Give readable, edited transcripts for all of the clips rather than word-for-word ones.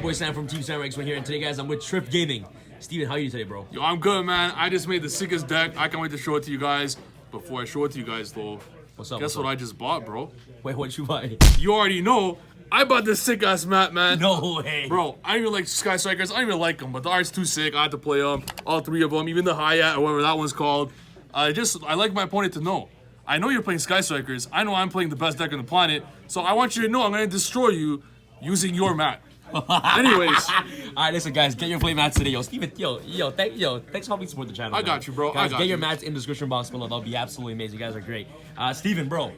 boy Sam from TeamSamuraiX1 here, and today, guys, I'm with Triff Gaming. Steven, how are you today, bro? Yo, I'm good, man. I just made the sickest deck. I can't wait to show it to you guys. Before I show it to you guys, though, guess what I just bought, bro? Wait, what'd you buy? You already know. I bought this sick-ass mat, man. No way. Bro, I don't even like Sky Strikers. I don't even like them, but the art's too sick. I had to play them. All three of them, even the Hayat or whatever that one's called. I like my opponent to know. I know you're playing Sky Strikers. I know I'm playing the best deck on the planet. So I want you to know I'm going to destroy you using your mat. Anyways. Alright, listen, guys, get your playmats today. Yo, Steven, thanks for helping support the channel. I got you, bro. Guys, I got get you. your mats in the description box below. That'll be absolutely amazing. You guys are great. Steven, bro,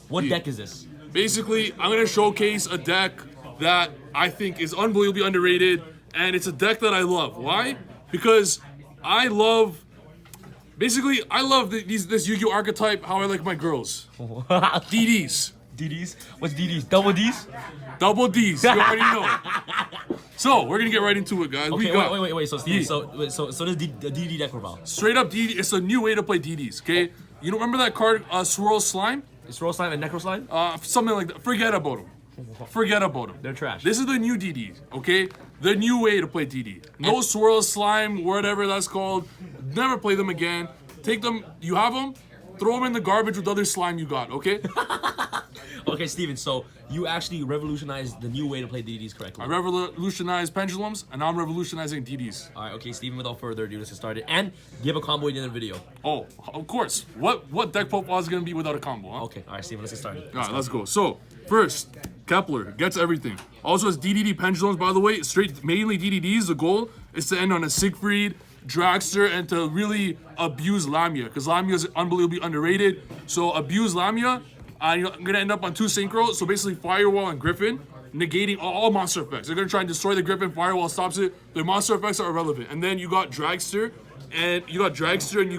what deck is this? Basically, I'm going to showcase a deck that I think is unbelievably underrated, and it's a deck that I love. Why? Because I love this Yu-Gi-Oh archetype, how I like my girls. DDs. DDs? What's DDs? Double Ds? Double Ds, you already know. So, we're gonna get right into it, guys. Okay, wait. So, Steven, so this DD deck we're about. Straight up DD, it's a new way to play DDs, okay? You don't remember that card, Swirl Slime? Swirl Slime and Necro Slime? Something like that. Forget about them. Forget about them. They're trash. This is the new DD, okay? The new way to play DD. No Swirl Slime, whatever that's called. Never play them again. Take them, you have them, throw them in the garbage with other slime you got, okay? Okay, Steven, so you actually revolutionized the new way to play DDs correctly. I revolutionized pendulums, and now I'm revolutionizing DDs. Alright, okay, Steven, without further ado, let's get started. And give a combo at the end of the video. Oh, of course. What deck profile is going to be without a combo, huh? Okay, alright, Steven, let's get started. Alright, let's go. So, first, Kepler gets everything. Also has DDD pendulums, by the way. Mainly DDDs. The goal is to end on a Siegfried, Dragster, and to really abuse Lamia, because Lamia is unbelievably underrated. So abuse Lamia. I'm gonna end up on 2 synchro. So basically, Firewall and Griffin, negating all monster effects. They're gonna try and destroy the Griffin. Firewall stops it. Their monster effects are irrelevant. And then you got Dragster, and you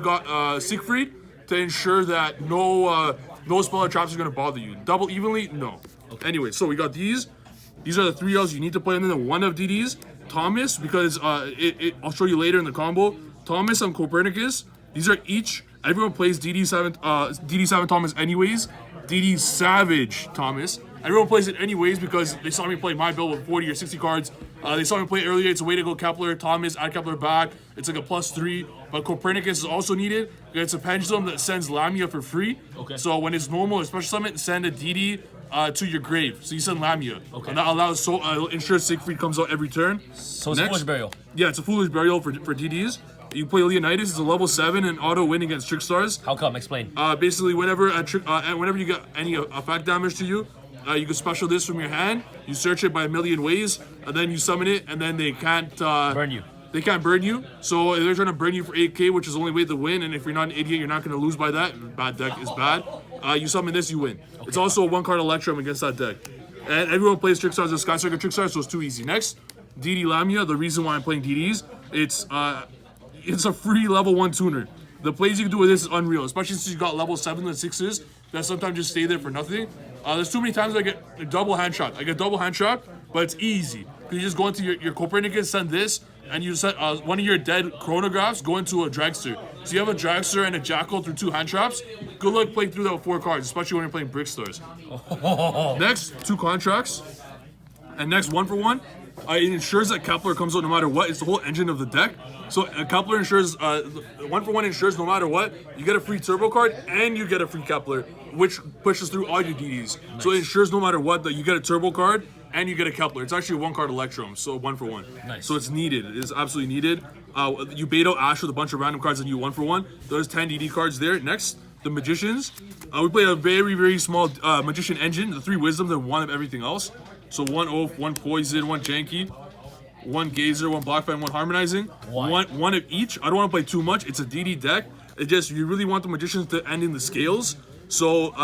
got Siegfried to ensure that no spell or traps are gonna bother you. Double evenly, no. Okay. Anyway, so we got these. These are the 3 Ls you need to play, and then the 1 of DDs. Thomas, because I'll show you later in the combo. Thomas and Copernicus. These are each. Everyone plays DD7 Thomas anyways. DD Savage Thomas. Everyone plays it anyways because they saw me play my build with 40 or 60 cards. They saw me play it earlier. It's a way to go Kepler, Thomas, add Kepler back. It's like a +3. But Copernicus is also needed. It's a pendulum that sends Lamia for free. Okay. So when it's normal or special summon, send a DD to your grave. So you send Lamia. Okay. And that allows ensures Siegfried comes out every turn. So it's a Foolish Burial. Yeah, it's a Foolish Burial for DDs. You play Leonidas, it's a level 7 and auto win against Trickstars. How come? Explain. Basically, whenever you get any effect damage to you, you can special this from your hand. You search it by a million ways, and then you summon it, and then they can't burn you. They can't burn you. So they're trying to burn you for 8k, which is the only way to win. And if you're not an idiot, you're not going to lose by that. Bad deck is bad. You summon this, you win. Okay. It's also a 1-card Electrum against that deck. And everyone plays Trickstars as Sky Striker Trickstars, so it's too easy. Next, DD Lamia. The reason why I'm playing DDs, it's a free level 1 tuner. The plays you can do with this is unreal, especially since you got level 7s and 6s that sometimes just stay there for nothing. There's too many times I get a double hand shot. I get double hand shot, but it's easy. You just go into your Copernicus, send this, and you set one of your dead chronographs, go into a Dragster. So you have a Dragster and a Jackal through 2 hand traps. Good luck playing through that with 4 cards, especially when you're playing Brickstars. Next, 2 contracts. And next, 1 for 1. It ensures that Kepler comes out no matter what. It's the whole engine of the deck. So Kepler ensures, 1 for 1 ensures no matter what, you get a free turbo card and you get a free Kepler, which pushes through all your DDs. Nice. So it ensures no matter what that you get a turbo card and you get a Kepler. It's actually a 1-card Electrum, so 1 for 1. Nice. So it's needed. It is absolutely needed. You bait out Ash with a bunch of random cards and you 1 for 1. There's 10 DD cards there. Next, the Magicians. We play a very, very small Magician engine, the 3 Wisdoms and 1 of everything else. So 1 Oath, 1 Poison, 1 Janky, 1 Gazer, 1 Black Fan, 1 Harmonizing. One of each. I don't want to play too much. It's a DD deck. It just, you really want the Magicians to end in the scales. So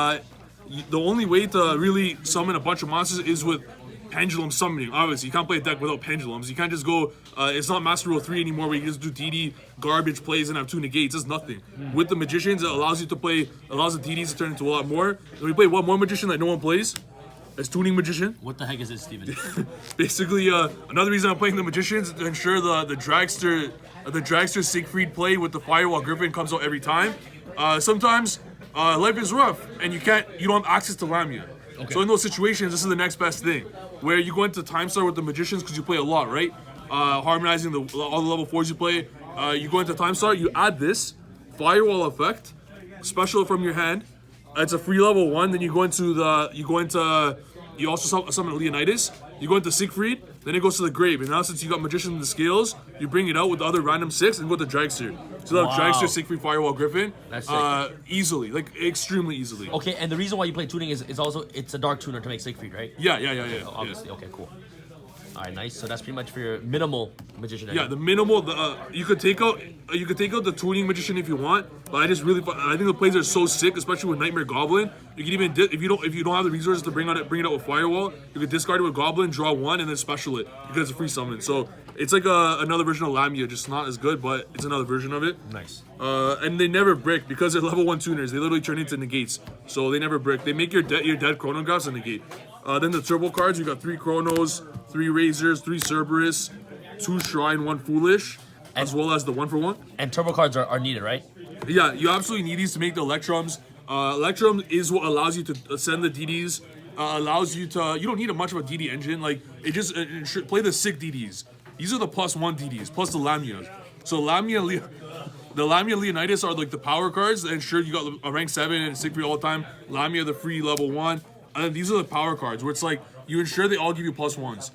the only way to really summon a bunch of monsters is with pendulum summoning. Obviously, you can't play a deck without pendulums. You can't just go, it's not Master Rule 3 anymore where you just do DD garbage plays and have 2 negates. It's nothing. With the Magicians, it allows you to play, allows the DDs to turn into a lot more. When we play one more Magician that no one plays, it's Tuning Magician. What the heck is this, Steven? Basically, another reason I'm playing the Magicians is to ensure the Dragster Siegfried play with the Firewall Griffin comes out every time. Sometimes life is rough and you don't have access to Lamia. Okay. So in those situations, this is the next best thing, where you go into Time Star with the Magicians because you play a lot, right? Harmonizing all the level 4s you play. You go into Time Star, you add this Firewall effect, special from your hand. It's a free level 1. Then you also summon Leonidas. You go into Siegfried, then it goes to the grave. And now since you got Magician in the scales, you bring it out with the other random 6 and go to Dragster. So you have Dragster, Siegfried, Firewall, Griffin. That's sick. Easily, like extremely easily. Okay, and the reason why you play tuning is also it's a dark tuner to make Siegfried, right? Yeah. Obviously. Okay, cool. All right, nice. So that's pretty much for your minimal magician. Yeah, the minimal. You could take out the tuning magician if you want, but I think the plays are so sick, especially with Nightmare Goblin. You can even if you don't have the resources to bring it out with Firewall, you could discard it with Goblin, draw 1, and then special it because it's a free summon. So it's like another version of Lamia, just not as good, but it's another version of it. Nice. And they never brick because they're level 1 tuners. They literally turn into negates, so they never brick. They make your dead chronographs a negate. Then the turbo cards, you got 3 Chronos, 3 Razors, 3 Cerberus, 2 Shrine, 1 Foolish, as well as the 1-for-1. And turbo cards are needed, right? Yeah, you absolutely need these to make the Electrums. Electrum is what allows you to send the DDs. Allows you to. You don't need much of a DD engine. Like it just play the sick DDs. These are the +1 DDs plus the Lamias. So the Lamia Leonidas are like the power cards that ensure you got a rank 7 and Siegfried all the time. Lamia the free level 1. And then these are the power cards where it's like you ensure they all give you +1s.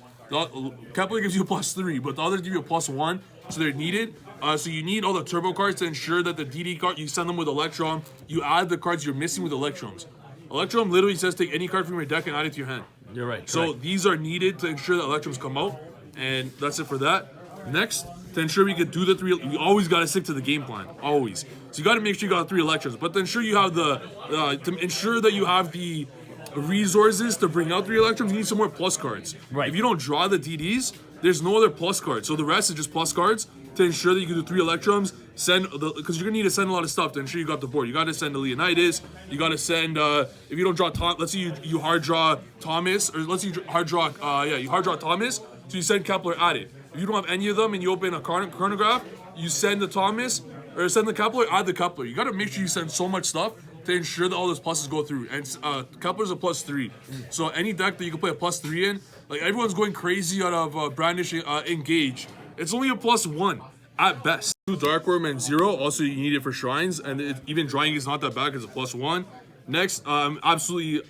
Kepler gives you a +3, but the others give you a +1, so they're needed. So you need all the turbo cards to ensure that the DD card, you send them with Electrum. You add the cards you're missing with Electrums. Electrum literally says take any card from your deck and add it to your hand. You're right. So these are needed to ensure that Electrums come out, and that's it for that. Next, to ensure we could do the 3, you always got to stick to the game plan, always. So you got to make sure you got 3 Electrums, but to ensure you have to ensure that you have the resources to bring out 3 Electrums, you need some more plus cards. Right. If you don't draw the DDs, there's no other plus cards. So the rest is just plus cards to ensure that you can do 3 Electrums, because you're gonna need to send a lot of stuff to ensure you got the board. You gotta send the Leonidas, you gotta send, if you don't draw let's say you hard draw Thomas, or let's say you hard draw Thomas, so you send Kepler at it. If you don't have any of them and you open a chronograph, you send the Thomas, or send the Kepler, add the Kepler. You gotta make sure you send so much stuff to ensure that all those pluses go through. And Kepler's a +3. So any deck that you can play a +3 in, like everyone's going crazy out of Brandish Engage. It's only a +1 at best. 2 Dark Worm and 0, also you need it for Shrines, and even drawing is not that bad because it's a +1. Next, I'm absolutely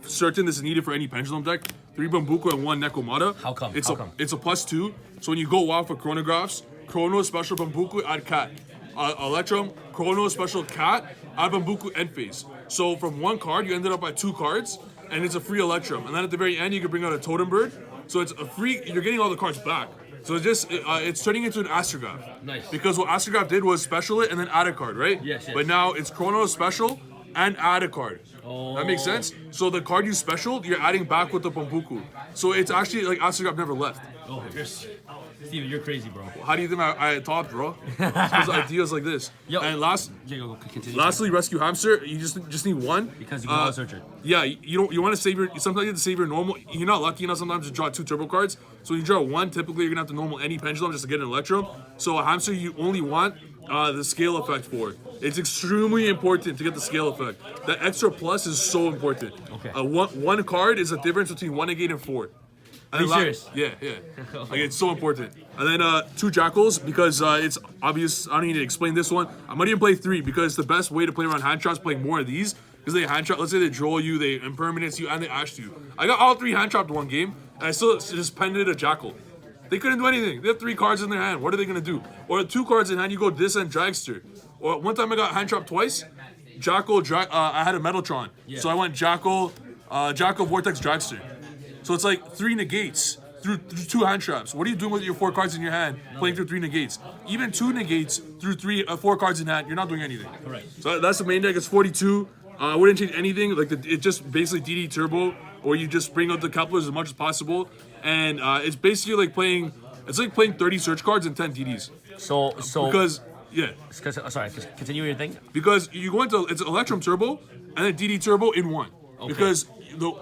certain this is needed for any Pendulum deck. 3 Bambuko and 1 Nekomata. How come? It's a +2. So when you go WoW for Chronographs, Chrono Special Bambuko, add Cat. Electrum, Chrono Special Cat, add Bambuko end phase. So from 1 card, you ended up at 2 cards, and it's a free Electrum. And then at the very end, you can bring out a Totem Bird. So it's a free, you're getting all the cards back. So it's turning into an Astrograph. Nice. Because what Astrograph did was special it and then add a card, right? Yes. But now it's Chrono Special and add a card. Oh. That makes sense? So the card you special, you're adding back with the Bambuko. So it's actually like Astrograph never left. Oh, Steven, you're crazy, bro. How do you think I topped, bro? Because ideas like this. Yo. And Continue. lastly, Rescue Hamster. You just need 1. Because you can always search it. Yeah, you want to save your. Sometimes you have to save your normal. You're not lucky enough sometimes to draw 2 turbo cards. So when you draw 1, typically you're gonna have to normal any Pendulum just to get an Electrum. So a Hamster you only want the scale effect for. It's extremely important to get the scale effect. That extra plus is so important. Okay. One card is a difference between 1 negate and 4. Are you serious? Yeah. Like it's so important. And then 2 Jackals because it's obvious. I don't need to explain this one. I might even play 3 because the best way to play around hand traps playing more of these because they hand trap. Let's say they draw you, they impermanence you, and they ash you. I got all 3 hand trapped in 1 game, and I still just pended a Jackal. They couldn't do anything. They have 3 cards in their hand. What are they gonna do? Or 2 cards in hand, you go this and Dragster. Or one time I got hand trapped twice. Jackal, I had a Metaltron, so I went Jackal, Vortex, Dragster. So it's like 3 negates through 2 hand traps. What are you doing with your 4 cards in your hand, playing through 3 negates? Even 2 negates through 4 cards in hand, you're not doing anything. Correct. So that's the main deck. It's 42. I wouldn't change anything. Like it just basically DD Turbo, or you just bring out the Keplers as much as possible, and it's basically like playing. It's like playing 30 search cards and 10 DDs. So because yeah. Sorry, continue your thing. Because you go into it's Electrum Turbo and then DD Turbo in 1. Okay. Because the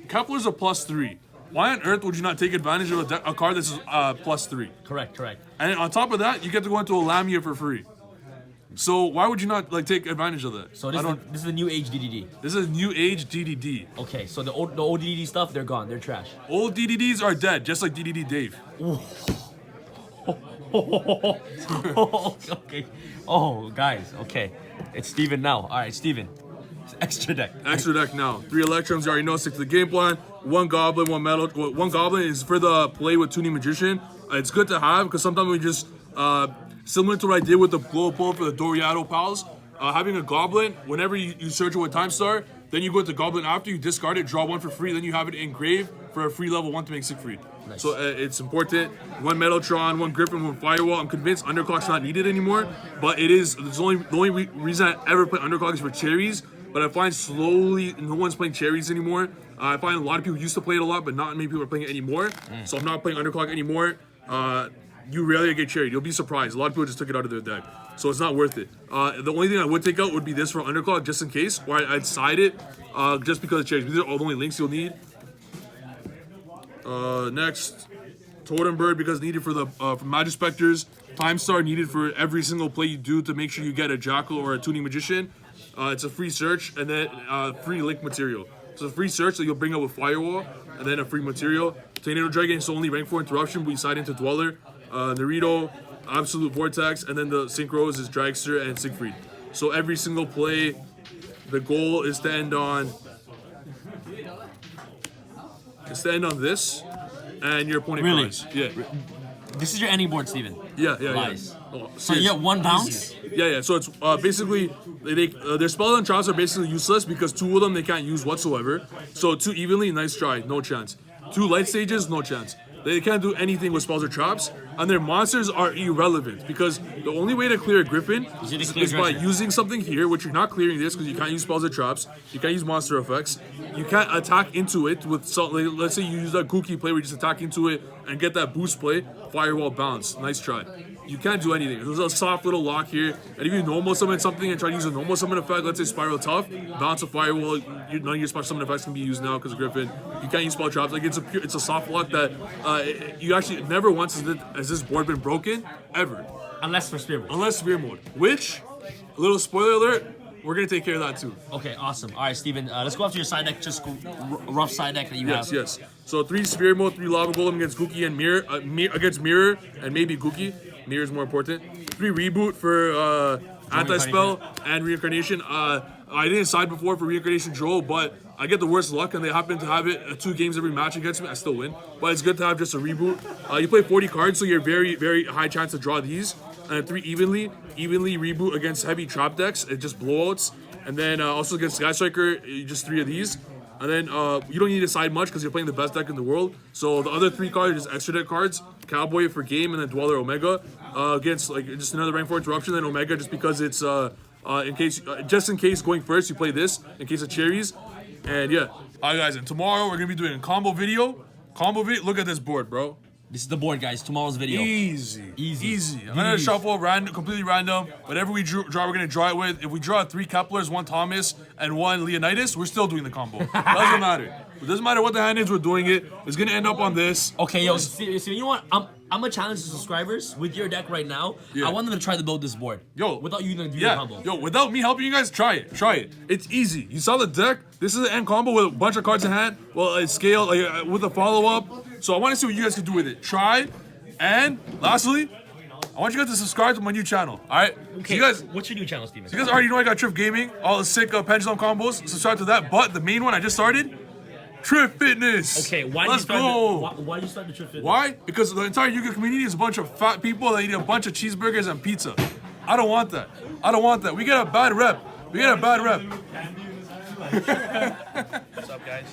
Kepler's a +3. Why on earth would you not take advantage of a card that's +3? Correct. And on top of that, you get to go into a Lamia for free. So why would you not like take advantage of that? So this is the new age DDD. This is new age DDD. Okay, so the old DDD stuff, they're gone. They're trash. Old DDDs are dead, just like DDD Dave. Okay. Oh, guys. Okay. It's Steven now. All right, Steven. Extra deck. Extra deck now. 3 Electrums, you already know, stick to the game plan. 1 Goblin, 1 Metal. 1 Goblin is for the play with Tuning Magician. It's good to have because sometimes we just, similar to what I did with the Blow Pull for the Doriato Pals, having a Goblin, whenever you search it with Time Star, then you go to Goblin after, you discard it, draw 1 for free, then you have it engraved for a free level 1 to make Siegfried. Nice. So it's important. 1 Metaltron, 1 Griffin, 1 Firewall. I'm convinced Underclock's not needed anymore, but it is. The only reason I ever play Underclock is for cherries. But I find slowly no one's playing cherries anymore. I find a lot of people used to play it a lot, but not many people are playing it anymore. So I'm not playing Underclock anymore. You rarely get cherried. You'll be surprised. A lot of people just took it out of their deck. So it's not worth it. The only thing I would take out would be this for Underclock, just in case, or I'd side it just because of cherries. These are all the only links you'll need. Next, Totem Bird, because needed for the for Magispectors. Time Star needed for every single play you do to make sure you get a Jackal or a Tuning Magician. It's a free search and then free link material. So it's a free search that you'll bring up with Firewall and then a free material. Tornado Dragon is only rank 4 interruption, but you side into Dweller. Naruto, Absolute Vortex, and then the Synchros is Dragster and Siegfried. So every single play, the goal is to end on this and your opponent cries. Yeah. This is your ending board, Steven. Yeah. Nice. Oh, So you get 1 bounce? Yeah. So it's basically their spells and traps are basically useless because 2 of them they can't use whatsoever. So 2 evenly, nice try, no chance. 2 light stages, no chance. They can't do anything with spells or traps, and their monsters are irrelevant because the only way to clear a Griffin is by using something here, which you're not clearing this because you can't use spells or traps. You can't use monster effects. You can't attack into it with something. Let's say you use that Gookie play where you just attack into it and get that boost play. Firewall bounce, nice try. You can't do anything. There's a soft little lock here, and if you normal summon something and try to use a normal summon effect, let's say Spiral Tough, bounce a Firewall. None of your special summon effects can be used now because of Griffin. You can't use spell traps. Like it's a soft lock that you actually never once has this board been broken ever. Unless for Spear Mode. Unless Spear Mode, which a little spoiler alert, we're gonna take care of that too. Okay, awesome. All right, Steven, let's go after your side deck, just rough side deck that you have. Yes. So 3 Spear Mode, 3 Lava Golem against Gookie and Mirror, against Mirror and maybe Gookie. Mirror is more important. 3 Reboot for Anti-Spell and Reincarnation. I didn't side before for Reincarnation Joel, but I get the worst luck and they happen to have it 2 games every match against me. I still win. But it's good to have just a reboot. You play 40 cards, so you're very, very high chance to draw these. And 3 evenly reboot against heavy trap decks. It just blowouts. And then also against Sky Striker, just 3 of these. And then you don't need to side much because you're playing the best deck in the world. So the other 3 cards are just extra deck cards. Cowboy for game and then Dweller Omega against like just another rank 4 interruption. Then Omega just because it's just in case going first you play this in case of cherries. And yeah. Alright guys, and tomorrow we're gonna be doing a combo video. Look at this board, bro. This is the board, guys. Tomorrow's video. Easy. I'm gonna shuffle completely random. Whatever we draw, we're gonna draw it with. If we draw 3 Keplers, 1 Thomas, and 1 Leonidas, we're still doing the combo. Doesn't matter. It doesn't matter what the hand is, we're doing it. It's gonna end up on this. Okay, yo, so you know what? I'm gonna challenge the subscribers with your deck right now. Yeah. I want them to try to build this board. Yo, without you doing the combo. Yo, without me helping you guys, try it. It's easy. You saw the deck. This is the end combo with a bunch of cards in hand. Well, it's scaled with a follow-up. So I want to see what you guys can do with it. Try, and lastly, I want you guys to subscribe to my new channel. All right? Okay. So you guys, what's your new channel, Steven? So you guys already know I got Trip Gaming, all the sick pendulum combos. Subscribe to that. But the main one I just started, Trip Fitness. Okay, why did you start the Trip Fitness? Why? Because the entire Yu-Gi-Oh community is a bunch of fat people that eat a bunch of cheeseburgers and pizza. I don't want that. We get a bad rep. What's up, guys?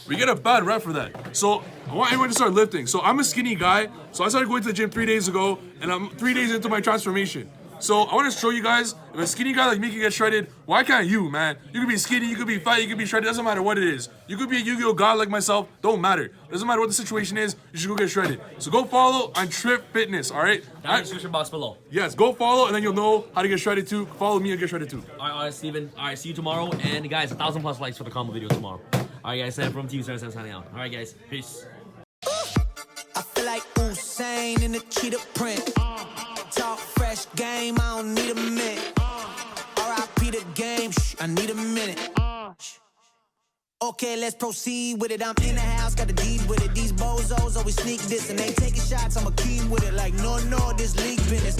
We get a bad rep for that. So I want everyone to start lifting. So I'm a skinny guy. So I started going to the gym 3 days ago, and I'm 3 days into my transformation. So I want to show you guys, if a skinny guy like me can get shredded, why can't you, man? You could be skinny, you could be fat, you could be shredded, doesn't matter what it is. You could be a Yu-Gi-Oh god like myself, don't matter. Doesn't matter what the situation is, you should go get shredded. So go follow on Trip Fitness, all right? Down in the description box below. Yes, go follow and then you'll know how to get shredded too. Follow me and get shredded too. All right, Steven. All right, see you tomorrow. And guys, 1,000+ likes for the combo video tomorrow. All right, guys, from TeamSamuraiX1 signing out. All right, guys, peace. I feel like Usain in the cheetah print. this game, I don't need a minute. R.I.P. the game, I need a minute. Okay, let's proceed with it. I'm in the house, got the deed with it. These bozos always sneak this and they taking shots. I'm a key with it. Like, no, this league business.